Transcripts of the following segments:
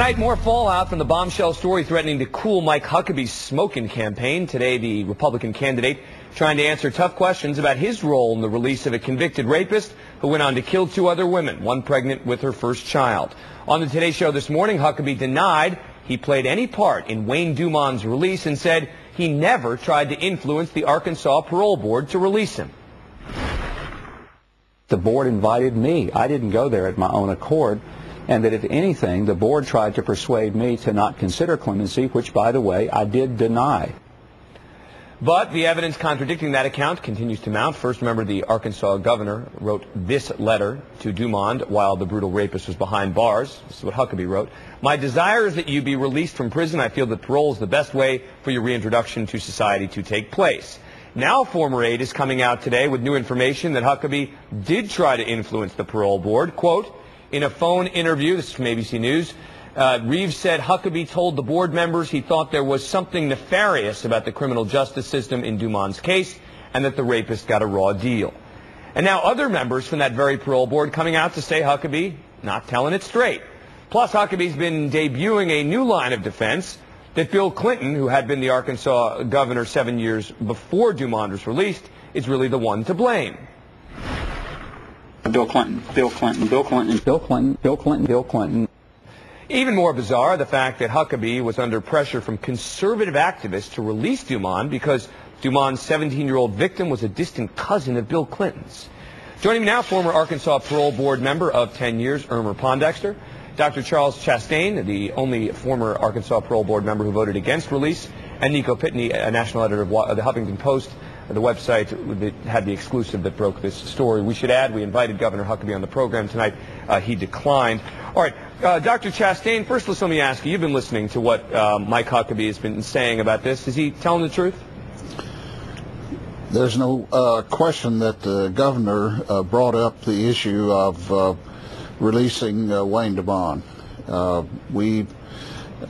Tonight, more fallout from the bombshell story threatening to cool Mike Huckabee's smoking campaign. Today, the Republican candidate trying to answer tough questions about his role in the release of a convicted rapist who went on to kill 2 other women, one pregnant with her first child. On the Today Show this morning, Huckabee denied he played any part in Wayne DuMond's release and said he never tried to influence the Arkansas Parole Board to release him. The board invited me. I didn't go there at my own accord. And that if anything, the board tried to persuade me to not consider clemency, which, by the way, I did deny. But the evidence contradicting that account continues to mount. First, remember, the Arkansas governor wrote this letter to DuMond while the brutal rapist was behind bars. This is what Huckabee wrote. "My desire is that you be released from prison. I feel that parole is the best way for your reintroduction to society to take place." Now, former aide is coming out today with new information that Huckabee did try to influence the parole board. Quote, in a phone interview, this is from ABC News, Reeves said Huckabee told the board members he thought there was something nefarious about the criminal justice system in DuMond's case and that the rapist got a raw deal. And now other members from that very parole board coming out to say Huckabee not telling it straight. Plus, Huckabee's been debuting a new line of defense that Bill Clinton, who had been the Arkansas governor 7 years before DuMond was released, is really the one to blame. Bill Clinton, Bill Clinton, Bill Clinton, Bill Clinton, Bill Clinton, Bill Clinton. Even more bizarre, the fact that Huckabee was under pressure from conservative activists to release DuMond because DuMond's 17-year-old victim was a distant cousin of Bill Clinton's. Joining me now, former Arkansas Parole Board member of 10 years, Irma Pondexter, Dr. Charles Chastain, the only former Arkansas Parole Board member who voted against release, and Nico Pitney, a national editor of the Huffington Post, the website that had the exclusive that broke this story. We should add, we invited Governor Huckabee on the program tonight. He declined. All right, Dr. Chastain, first let me ask you, you've been listening to what Mike Huckabee has been saying about this. Is he telling the truth? There's no question that the governor brought up the issue of releasing Wayne DuMond.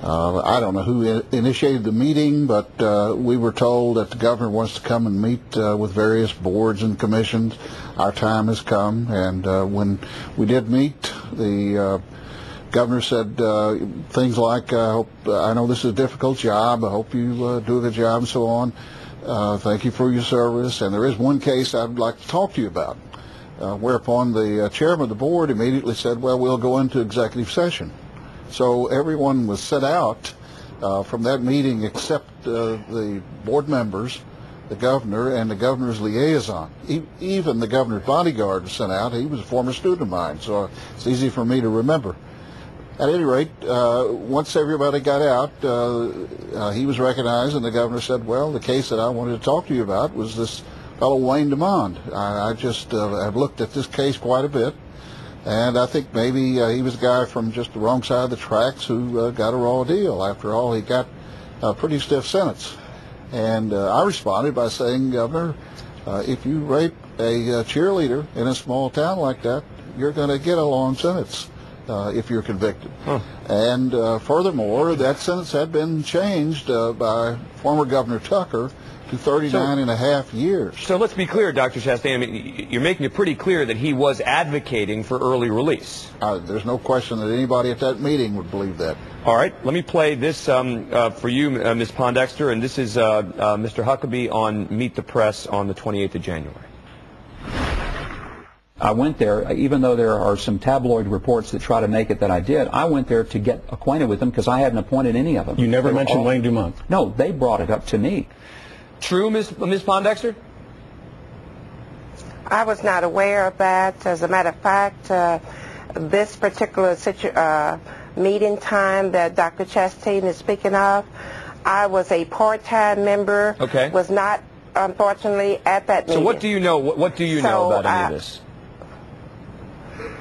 I don't know who initiated the meeting, but we were told that the governor wants to come and meet with various boards and commissions. Our time has come, and when we did meet, the governor said things like, I know this is a difficult job, I hope you do a good job, and so on. Thank you for your service, and there is one case I'd like to talk to you about. Whereupon the chairman of the board immediately said, well, we'll go into executive session. So everyone was set out from that meeting except the board members, the governor, and the governor's liaison. Even the governor's bodyguard was sent out. He was a former student of mine, so it's easy for me to remember. At any rate, once everybody got out, he was recognized, and the governor said, well, the case that I wanted to talk to you about was this fellow Wayne DuMond. I just have looked at this case quite a bit. And I think maybe he was a guy from just the wrong side of the tracks who got a raw deal. After all, he got a pretty stiff sentence. And I responded by saying, Governor, if you rape a cheerleader in a small town like that, you're going to get a long sentence if you're convicted. Huh. And furthermore, that sentence had been changed by former Governor Tucker to 39 and a half years. So let's be clear, Dr. Chastain. I mean, you're making it pretty clear that he was advocating for early release. There's no question that anybody at that meeting would believe that. All right, let me play this for you, Ms. Pondexter, and this is Mr. Huckabee on Meet the Press on the 28th of January. I went there, even though there are some tabloid reports that try to make it that I did, I went there to get acquainted with them because I hadn't appointed any of them. You never mentioned Wayne DuMond? No, they brought it up to me. True, Ms. Pondexter? I was not aware of that. As a matter of fact, this particular meeting time that Dr. Chastain is speaking of, I was a part-time member. Okay. Was not, unfortunately, at that meeting. So what do you know? What do you know about any of this?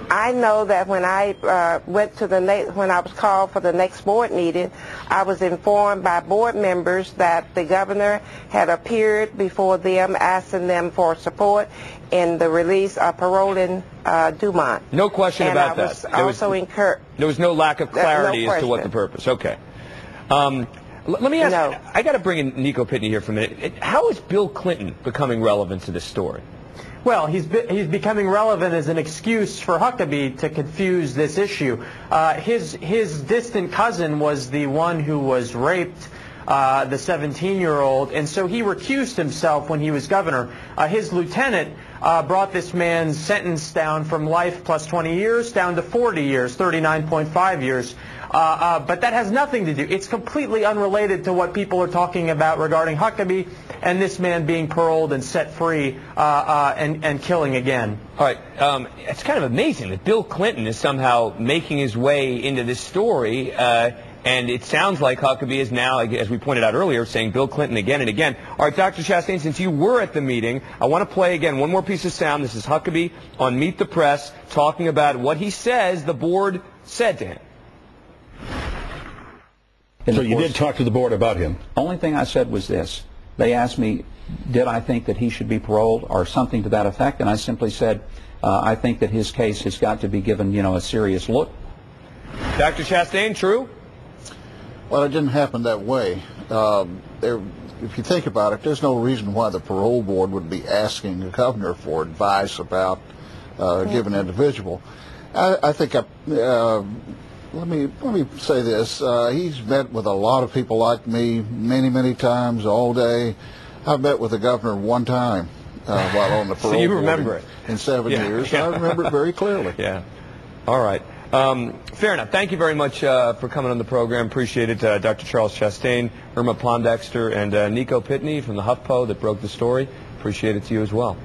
I know that when I went to when I was called for the next board meeting, I was informed by board members that the governor had appeared before them, asking them for support in the release of paroling DuMond. No question about that. There was no lack of clarity as to what the purpose. Okay. Let me ask. I got to bring in Nico Pitney here for a minute. How is Bill Clinton becoming relevant to this story? Well, he's becoming relevant as an excuse for Huckabee to confuse this issue. His distant cousin was the one who was raped, the 17-year-old, and so he recused himself when he was governor. His lieutenant brought this man's sentence down from life plus 20 years down to 40 years, 39.5 years. But that has nothing to do. It's completely unrelated to what people are talking about regarding Huckabee and this man being paroled and set free and killing again. All right. It's kind of amazing that Bill Clinton is somehow making his way into this story. And it sounds like Huckabee is now, as we pointed out earlier, saying Bill Clinton again and again. All right, Dr. Chastain, since you were at the meeting, I want to play again one more piece of sound. This is Huckabee on Meet the Press talking about what he says the board said to him. So you did talk to the board about him? Only thing I said was this. They asked me, did I think that he should be paroled or something to that effect? And I simply said, I think that his case has got to be given, a serious look. Dr. Chastain, true? Well, it didn't happen that way. If you think about it, there's no reason why the parole board would be asking the governor for advice about a given individual. I think, let me say this. He's met with a lot of people like me many times all day. I've met with the governor one time while on the parole so you board remember it. in 7 years. I remember it very clearly. Yeah. All right. Fair enough. Thank you very much for coming on the program. Appreciate it. Dr. Charles Chastain, Irma Pondexter, and Nico Pitney from the HuffPo that broke the story. Appreciate it to you as well.